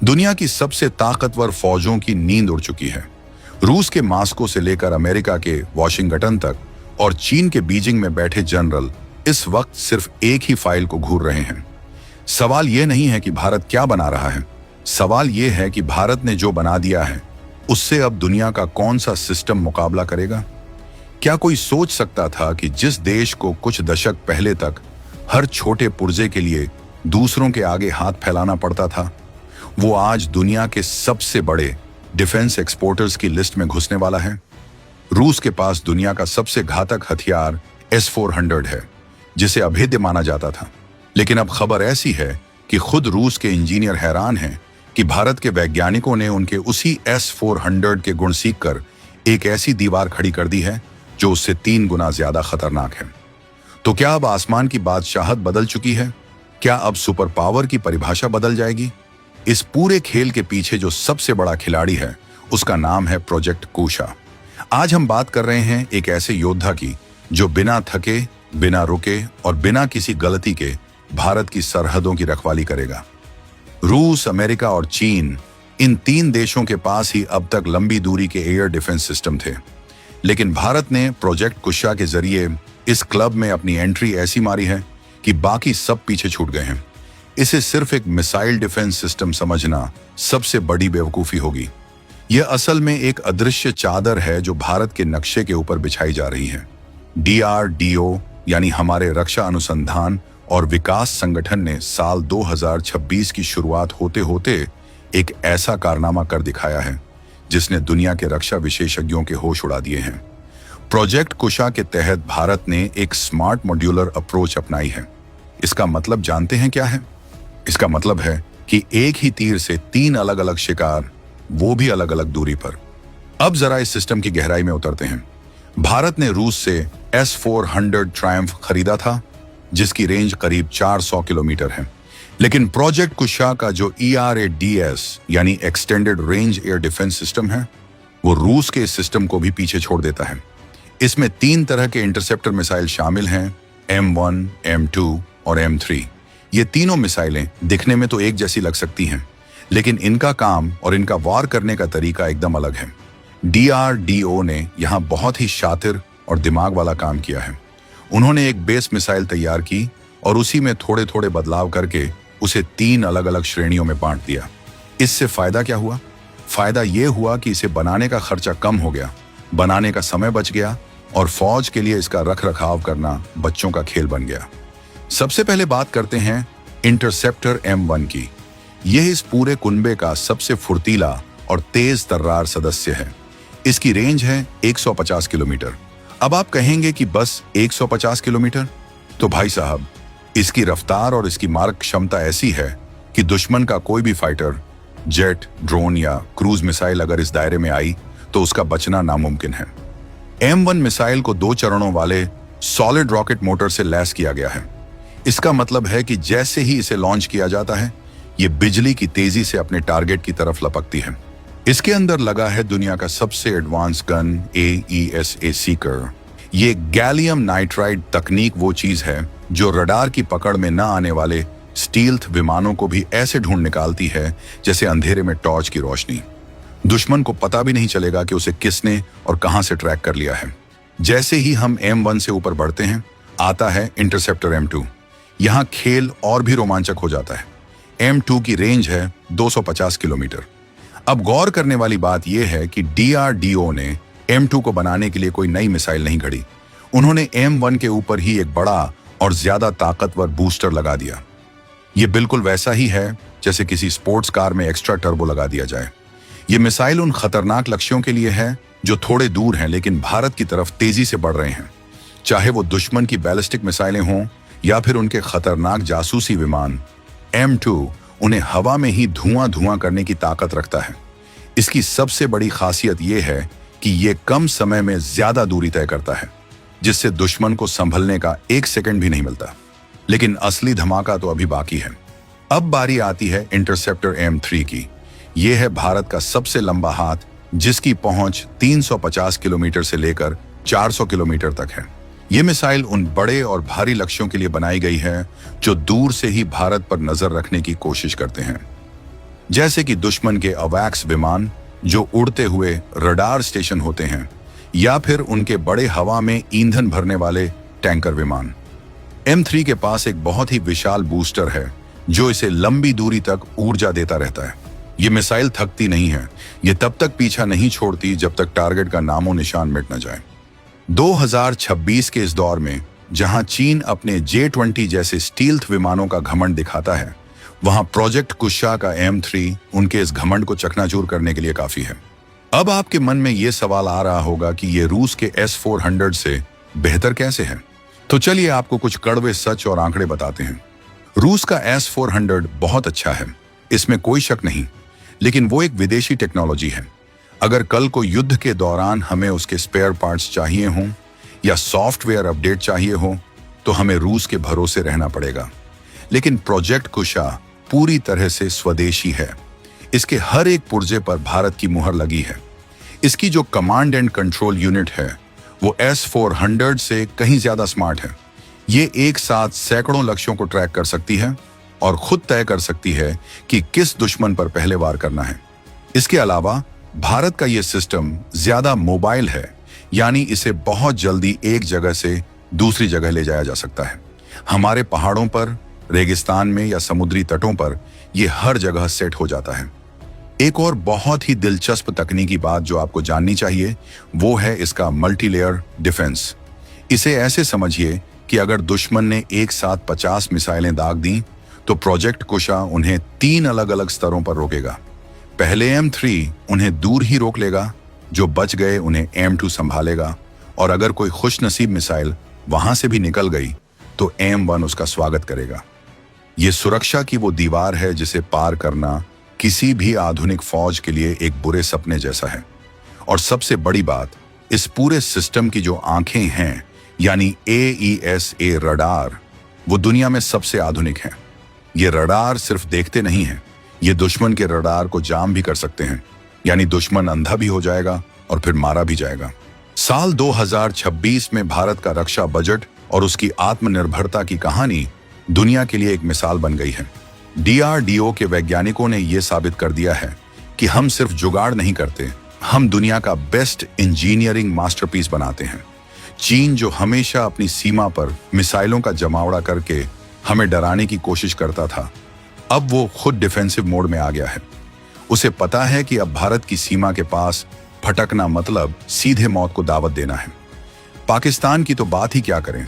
दुनिया की सबसे ताकतवर फौजों की नींद उड़ चुकी है। रूस के मास्को से लेकर अमेरिका के वॉशिंगटन तक और चीन के बीजिंग में बैठे जनरल इस वक्त सिर्फ एक ही फाइल को घूर रहे हैं। सवाल यह नहीं है कि भारत क्या बना रहा है, सवाल यह है कि भारत ने जो बना दिया है उससे अब दुनिया का कौन सा सिस्टम मुकाबला करेगा। क्या कोई सोच सकता था कि जिस देश को कुछ दशक पहले तक हर छोटे पुर्जे के लिए दूसरों के आगे हाथ फैलाना पड़ता था, वो आज दुनिया के सबसे बड़े डिफेंस एक्सपोर्टर्स की लिस्ट में घुसने वाला है। रूस के पास दुनिया का सबसे घातक हथियार S-400 है, जिसे अभेद्य माना जाता था। लेकिन अब खबर ऐसी है कि खुद रूस के इंजीनियर हैरान हैं कि भारत के वैज्ञानिकों ने उनके उसी S-400 के गुण सीखकर एक ऐसी दीवार खड़ी कर दी है जो उससे 3 गुना ज्यादा खतरनाक है। तो क्या अब आसमान की बादशाहत बदल चुकी है? क्या अब सुपर पावर की परिभाषा बदल जाएगी? इस पूरे खेल के पीछे जो सबसे बड़ा खिलाड़ी है उसका नाम है प्रोजेक्ट कुशा। आज हम बात कर रहे हैं एक ऐसे योद्धा की जो बिना थके, बिना रुके और बिना किसी गलती के भारत की सरहदों की रखवाली करेगा। रूस, अमेरिका और चीन, इन 3 देशों के पास ही अब तक लंबी दूरी के एयर डिफेंस सिस्टम थे, लेकिन भारत ने प्रोजेक्ट कुशा के जरिए इस क्लब में अपनी एंट्री ऐसी मारी है कि बाकी सब पीछे छूट गए हैं। इसे सिर्फ एक मिसाइल डिफेंस सिस्टम समझना सबसे बड़ी बेवकूफी होगी। यह असल में एक अदृश्य चादर है जो भारत के नक्शे के ऊपर बिछाई जा रही है। DRDO यानी हमारे रक्षा अनुसंधान और विकास संगठन ने साल 2026 की शुरुआत होते होते एक ऐसा कारनामा कर दिखाया है जिसने दुनिया के रक्षा विशेषज्ञों के होश उड़ा दिए हैं। प्रोजेक्ट कुशा के तहत भारत ने एक स्मार्ट मॉड्यूलर अप्रोच अपनाई है। इसका मतलब जानते हैं क्या है? इसका मतलब है कि एक ही तीर से 3 अलग अलग शिकार, वो भी अलग अलग दूरी पर। अब जरा इस सिस्टम की गहराई में उतरते हैं। भारत ने रूस से S-400 ट्रायम्फ खरीदा था, जिसकी रेंज करीब 400 किलोमीटर है। लेकिन प्रोजेक्ट कुशा का जो ERADS यानी extended range air defence system है, वो रूस के इस सिस्टम को भी पीछे छोड़ देता है। इसमें 3 तरह के इंटरसेप्टर मिसाइल शामिल हैं, M1, M2 और M3। ये तीनों मिसाइलें दिखने में तो एक जैसी लग सकती हैं, लेकिन इनका काम और इनका वार करने का तरीका एकदम अलग है। DRDO ने यहाँ बहुत ही शातिर और दिमाग वाला काम किया है। उन्होंने एक बेस मिसाइल तैयार की और उसी में थोड़े थोड़े बदलाव करके उसे 3 अलग अलग श्रेणियों में बांट दिया। इससे फायदा क्या हुआ? फायदा ये हुआ कि इसे बनाने का खर्चा कम हो गया, बनाने का समय बच गया और फौज के लिए इसका रख रखाव करना बच्चों का खेल बन गया। सबसे पहले बात करते हैं इंटरसेप्टर M1 की। यह इस पूरे कुनबे का सबसे फुर्तीला और तेज तर्रार सदस्य है। इसकी रेंज है 150 किलोमीटर। अब आप कहेंगे कि बस 150 किलोमीटर? तो भाई साहब, इसकी रफ्तार और इसकी मारक क्षमता ऐसी है कि दुश्मन का कोई भी फाइटर, जेट, ड्रोन या क्रूज मिसाइल अगर इस दायरे में आई तो उसका बचना नामुमकिन है। M1 मिसाइल को 2 चरणों वाले सॉलिड रॉकेट मोटर से लैस किया गया है। इसका मतलब है कि जैसे ही इसे लॉन्च किया जाता है, ये बिजली की तेजी से अपने टारगेट की तरफ लपकती है। इसके अंदर लगा है दुनिया का सबसे एडवांस गन AESA सीकर। ये गैलियम नाइट्राइड तकनीक वो चीज है जो रडार की पकड़ में न आने वाले स्टील्थ विमानों को भी ऐसे ढूंढ निकालती है जैसे अंधेरे में टॉर्च की रोशनी। दुश्मन को पता भी नहीं चलेगा कि उसे किसने और कहां से ट्रैक कर लिया है। जैसे ही हम M1 से ऊपर बढ़ते हैं, आता है इंटरसेप्टर M2। यहां खेल और भी रोमांचक हो जाता है। M2 की रेंज है 250 किलोमीटर। अब गौर करने वाली बात यह है कि DRDO ने M2 को बनाने के लिए कोई नई मिसाइल नहीं घड़ी। उन्होंने M1 के ऊपर ही एक बड़ा और ज्यादा ताकतवर बूस्टर लगा दिया। यह बिल्कुल वैसा ही है जैसे किसी स्पोर्ट्स कार में एक्स्ट्रा टर्बो लगा दिया जाए। यह मिसाइल उन खतरनाक लक्ष्यों के लिए है जो थोड़े दूर हैं लेकिन भारत की तरफ तेजी से बढ़ रहे हैं। चाहे वो दुश्मन की बैलिस्टिक मिसाइलें हों या फिर उनके खतरनाक जासूसी विमान, M2 उन्हें हवा में ही धुआं धुआं करने की ताकत रखता है। इसकी सबसे बड़ी खासियत यह है कि यह कम समय में ज्यादा दूरी तय करता है, जिससे दुश्मन को संभलने का 1 सेकंड भी नहीं मिलता। लेकिन असली धमाका तो अभी बाकी है। अब बारी आती है इंटरसेप्टर M3 की। यह है भारत का सबसे लंबा हाथ, जिसकी पहुंच 350 किलोमीटर से लेकर 400 किलोमीटर तक है। ये मिसाइल उन बड़े और भारी लक्ष्यों के लिए बनाई गई है जो दूर से ही भारत पर नजर रखने की कोशिश करते हैं। जैसे कि दुश्मन के अवैक्स विमान जो उड़ते हुए रडार स्टेशन होते हैं, या फिर उनके बड़े हवा में ईंधन भरने वाले टैंकर विमान। M3 के पास एक बहुत ही विशाल बूस्टर है जो इसे लंबी दूरी तक ऊर्जा देता रहता है। ये मिसाइल थकती नहीं है, ये तब तक पीछा नहीं छोड़ती जब तक टारगेट का नामो निशान मिट न जाए। 2026 के इस दौर में जहां चीन अपने J-20 जैसे स्टील्थ विमानों का घमंड दिखाता है, वहां प्रोजेक्ट कुशा का M3 उनके इस घमंड को चकनाचूर करने के लिए काफी है। अब आपके मन में यह सवाल आ रहा होगा कि ये रूस के S-400 से बेहतर कैसे है? तो चलिए आपको कुछ कड़वे सच और आंकड़े बताते हैं। रूस का S-400 बहुत अच्छा है, इसमें कोई शक नहीं, लेकिन वो एक विदेशी टेक्नोलॉजी है। अगर कल को युद्ध के दौरान हमें उसके स्पेयर पार्ट्स चाहिए हों या सॉफ्टवेयर अपडेट चाहिए हो, तो हमें रूस के भरोसे रहना पड़ेगा। लेकिन प्रोजेक्ट कुशा पूरी तरह से स्वदेशी है। इसके हर एक पुर्जे पर भारत की मुहर लगी है। इसकी जो कमांड एंड कंट्रोल यूनिट है वो S-400 से कहीं ज्यादा स्मार्ट है। ये एक साथ सैकड़ों लक्ष्यों को ट्रैक कर सकती है और खुद तय कर सकती है कि किस दुश्मन पर पहले वार करना है। इसके अलावा भारत का यह सिस्टम ज्यादा मोबाइल है, यानी इसे बहुत जल्दी एक जगह से दूसरी जगह ले जाया जा सकता है। हमारे पहाड़ों पर, रेगिस्तान में या समुद्री तटों पर यह हर जगह सेट हो जाता है। एक और बहुत ही दिलचस्प तकनीकी बात जो आपको जाननी चाहिए वो है इसका मल्टीलेयर डिफेंस। इसे ऐसे समझिए कि अगर दुश्मन ने एक साथ 50 मिसाइलें दाग दी तो प्रोजेक्ट कुशा उन्हें 3 अलग अलग स्तरों पर रोकेगा। पहले M3 उन्हें दूर ही रोक लेगा, जो बच गए उन्हें M2 संभालेगा, और अगर कोई खुशनसीब मिसाइल वहां से भी निकल गई तो M1 उसका स्वागत करेगा। ये सुरक्षा की वो दीवार है जिसे पार करना किसी भी आधुनिक फौज के लिए एक बुरे सपने जैसा है। और सबसे बड़ी बात, इस पूरे सिस्टम की जो आंखें हैं यानी AESA रडार, वो दुनिया में सबसे आधुनिक हैं। ये रडार सिर्फ देखते नहीं हैं, ये दुश्मन के रडार को जाम भी कर सकते हैं, यानी दुश्मन अंधा भी हो जाएगा और फिर मारा भी जाएगा। साल 2026 में भारत का रक्षा बजट और उसकी आत्मनिर्भरता की कहानी दुनिया के लिए एक मिसाल बन गई है। DRDO के वैज्ञानिकों ने यह साबित कर दिया है कि हम सिर्फ जुगाड़ नहीं करते, हम दुनिया का बेस्ट इंजीनियरिंग मास्टरपीस बनाते हैं। चीन जो हमेशा अपनी सीमा पर मिसाइलों का जमावड़ा करके हमें डराने की कोशिश करता था, अब वो खुद डिफेंसिव मोड में आ गया है। उसे पता है कि अब भारत की सीमा के पास भटकना मतलब सीधे मौत को दावत देना है। पाकिस्तान की तो बात ही क्या करें,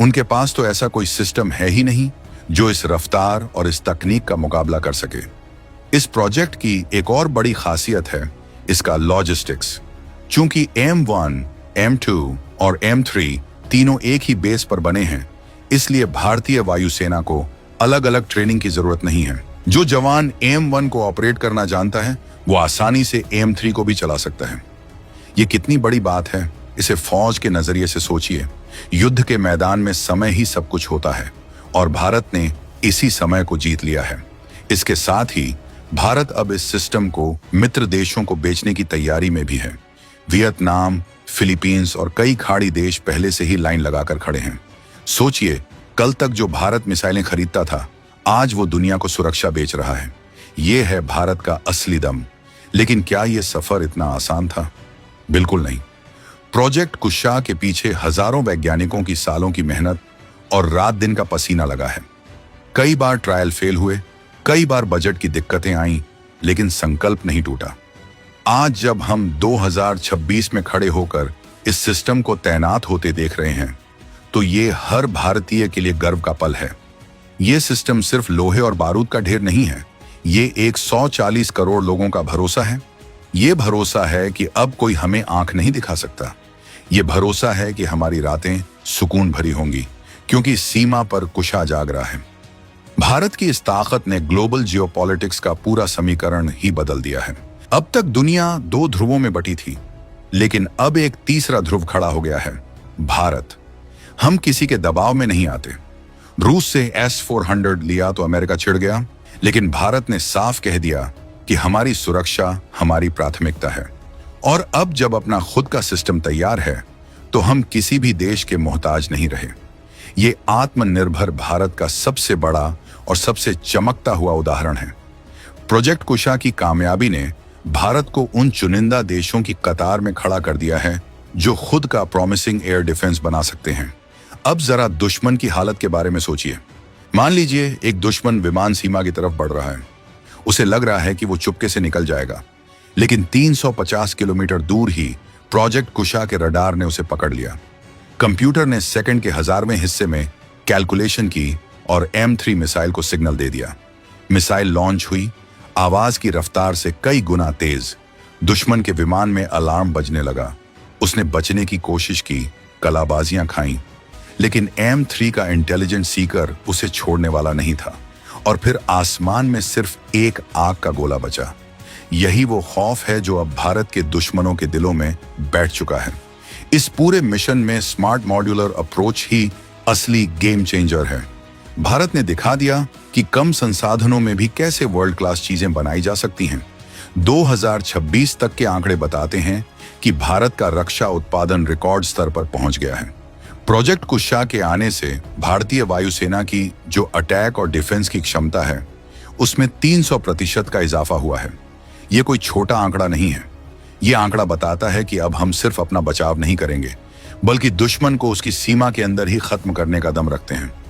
उनके पास तो ऐसा कोई सिस्टम है ही नहीं जो इस रफ्तार और इस तकनीक का मुकाबला कर सके। इस प्रोजेक्ट की एक और बड़ी खासियत है इसका लॉजिस्टिक्स। चूंकि M1, M2 और M3 तीनों एक ही बेस पर बने हैं, इसलिए भारतीय वायुसेना को अलग अलग ट्रेनिंग की जरूरत नहीं है। जो जवान M1 को ऑपरेट करना जानता है वो आसानी से M3 को भी चला सकता है। ये कितनी बड़ी बात है, इसे फौज के नजरिए से सोचिए। युद्ध के मैदान में समय ही सब कुछ होता है और भारत ने इसी समय को जीत लिया है। इसके साथ ही भारत अब इस सिस्टम को मित्र देशों को बेचने की तैयारी में भी है। वियतनाम, फिलीपींस और कई खाड़ी देश पहले से ही लाइन लगाकर खड़े हैं। सोचिए, कल तक जो भारत मिसाइलें खरीदता था, आज वो दुनिया को सुरक्षा बेच रहा है। ये है भारत का असली दम। लेकिन क्या ये सफर इतना आसान था? बिल्कुल नहीं। प्रोजेक्ट कुशा के पीछे हजारों वैज्ञानिकों की सालों की मेहनत और रात दिन का पसीना लगा है। कई बार ट्रायल फेल हुए, कई बार बजट की दिक्कतें आईं, लेकिन संकल्प नहीं टूटा। आज जब हम 2026 में खड़े होकर इस सिस्टम को तैनात होते देख रहे हैं, तो ये हर भारतीय के लिए गर्व का पल है। ये सिस्टम सिर्फ लोहे और बारूद का ढेर नहीं है, ये 140 करोड़ लोगों का भरोसा है। ये भरोसा है कि अब कोई हमें आंख नहीं दिखा सकता। ये भरोसा है कि हमारी रातें सुकून भरी होंगी, क्योंकि सीमा पर कुशा जाग रहा है। भारत की इस ताकत ने ग्लोबल जियोपॉलिटिक्स का पूरा समीकरण ही बदल दिया है। अब तक दुनिया 2 ध्रुवों में बटी थी, लेकिन अब एक तीसरा ध्रुव खड़ा हो गया है, भारत। हम किसी के दबाव में नहीं आते। रूस से S-400 लिया तो अमेरिका चिढ़ गया, लेकिन भारत ने साफ कह दिया कि हमारी सुरक्षा हमारी प्राथमिकता है। और अब जब अपना खुद का सिस्टम तैयार है, तो हम किसी भी देश के मोहताज नहीं रहे। ये आत्मनिर्भर भारत का सबसे बड़ा और सबसे चमकता हुआ उदाहरण है। प्रोजेक्ट कुशा की कामयाबी ने भारत को उन चुनिंदा देशों की कतार में खड़ा कर दिया है जो खुद का प्रॉमिसिंग एयर डिफेंस बना सकते हैं। अब जरा दुश्मन की हालत के बारे में सोचिए। मान लीजिए एक दुश्मन विमान सीमा की तरफ बढ़ रहा है। उसे लग रहा है कि वो चुपके से निकल जाएगा, लेकिन 350 किलोमीटर दूर ही प्रोजेक्ट कुशा के रडार ने उसे पकड़ लिया। कंप्यूटर ने सेकंड के 1000वें हिस्से में कैलकुलेशन की और M3 मिसाइल को सिग्नल दे दिया। मिसाइल लॉन्च हुई, आवाज की रफ्तार से कई गुना तेज। दुश्मन के विमान में अलार्म बजने लगा। उसने बचने की कोशिश की, कलाबाजियां खाईं, लेकिन M3 का इंटेलिजेंट सीकर उसे छोड़ने वाला नहीं था। और फिर आसमान में सिर्फ एक आग का गोला बचा। यही वो खौफ है जो अब भारत के दुश्मनों के दिलों में बैठ चुका है। इस पूरे मिशन में स्मार्ट मॉड्यूलर अप्रोच ही असली गेम चेंजर है। भारत ने दिखा दिया कि कम संसाधनों में भी कैसे वर्ल्ड क्लास चीजें बनाई जा सकती हैं। 2026 तक के आंकड़े बताते हैं कि भारत का रक्षा उत्पादन रिकॉर्ड स्तर पर पहुंच गया है। प्रोजेक्ट कुशा के आने से भारतीय वायुसेना की जो अटैक और डिफेंस की क्षमता है, उसमें 300% का इजाफा हुआ है। ये कोई छोटा आंकड़ा नहीं है। ये आंकड़ा बताता है कि अब हम सिर्फ अपना बचाव नहीं करेंगे, बल्कि दुश्मन को उसकी सीमा के अंदर ही खत्म करने का दम रखते हैं।